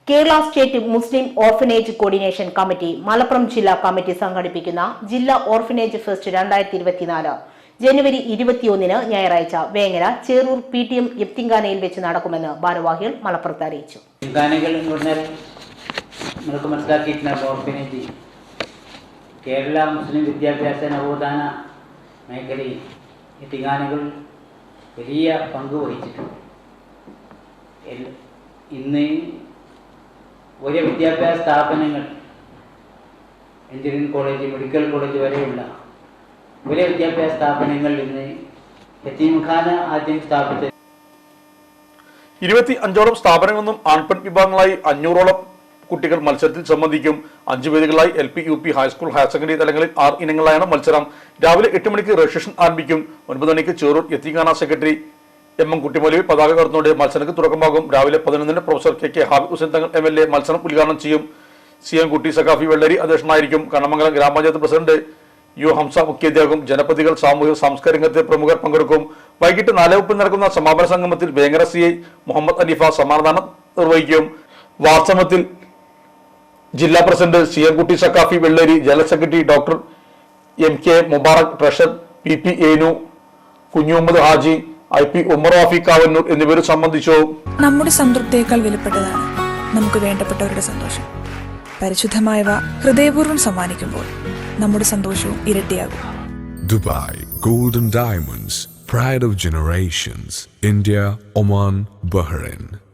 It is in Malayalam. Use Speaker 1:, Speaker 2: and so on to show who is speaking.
Speaker 1: കേരള സ്റ്റേറ്റ് മുസ്ലിം ഓർഫനേജ് കോർഡിനേഷൻ കമ്മിറ്റി മലപ്പുറം ജില്ലാ കമ്മിറ്റി സംഘടിപ്പിക്കുന്ന ജില്ലാ ഓർഫനേജ് ഫെസ്റ്റ് 2024 ജനുവരി 21 ഞായറാഴ്ച വേങ്ങര ചേറൂർ PTM യത്തിങ്കാനയിൽ വെച്ച് നടക്കുമെന്ന് ഭാരവാഹികൾ മലപ്പുറത്ത് അറിയിച്ചു.
Speaker 2: കേരള മുസ്ലിം വിദ്യാഭ്യാസ നവോത്ഥാന മേഖലയിൽ യത്തിങ്കാനകൾ വലിയ പങ്ക് വഹിച്ചിട്ടുണ്ട്. ഇന്ന് വലിയ വിദ്യാഭ്യാസ സ്ഥാപനങ്ങൾ എഞ്ചിനീയറിംഗ് കോളേജ്, മെഡിക്കൽ കോളേജ് വരെയുള്ള വലിയ വിദ്യാഭ്യാസ സ്ഥാപനങ്ങൾ ഇന്ന് യത്തീംഖാന ആദ്യം സ്ഥാപിച്ചത്.
Speaker 3: 25ഓളം സ്ഥാപനങ്ങളിൽ നിന്നും ആൺപെൺ വിഭാഗങ്ങളായി 500ഓളം കുട്ടികൾ മത്സരത്തിൽ സംബന്ധിക്കും. 5 വേദികളായി LP, UP, high school, higher secondary തലങ്ങളിൽ 6 ഇനങ്ങളിലായാണ് മത്സരം. രാവിലെ 8 മണിക്ക് രജിസ്ട്രേഷൻ ആരംഭിക്കും. 9 മണിക്ക് ചേറൂർ യത്തീംഖാന സെക്രട്ടറി MM കുട്ടിമൊലി പതാക ഉയർത്തുന്നതോടെ മത്സരങ്ങൾക്ക് തുടക്കമാകും. രാവിലെ 11 professor KK ഹാബിബ് Hussain Thangal MLA മത്സരം ഉദ്ഘാടനം ചെയ്യും. CM കുട്ടി സഖാഫി വെള്ളരി അധ്യക്ഷനായിരിക്കും. കണ്ണമംഗലം ഗ്രാമപഞ്ചായത്ത് പ്രസിഡന്റ് U ഹംസ മുഖ്യാധ്യാപകം. ജനപ്രതികൾ, സാമൂഹിക സാംസ്കാരിക രംഗത്തെ പ്രമുഖർ പങ്കെടുക്കും. വൈകിട്ട് 4:30 നടക്കുന്ന സമാപന സംഗമത്തിൽ വേങ്ങര CI മുഹമ്മദ് അനീഫ സമാധാനം നിർവഹിക്കും. വാസ്തവത്തിൽ ജില്ലാ president CM Kutty Sakhafi Vellari, general secretary doctor MK Mubarak, treasurer PP Enu, Kunhimuhammed Haji, IP Umar Wafi Kavannur എന്നിവർ സംബന്ധിച്ചു.
Speaker 4: നമ്മുടെ സംതൃപ്തിയേക്കാൾ വിലപ്പെട്ടതാണ് നമുക്ക് വേണ്ടപ്പെട്ടവരുടെ സന്തോഷം. പരിശുദ്ധമായവ ഹൃദയപൂർവ്വം സമ്മാനിക്കുമ്പോൾ നമ്മുടെ സന്തോഷവും ഇരട്ടിയാകും.
Speaker 5: Dubai Golden Diamonds, Pride of Generations, India, Oman, Bahrain.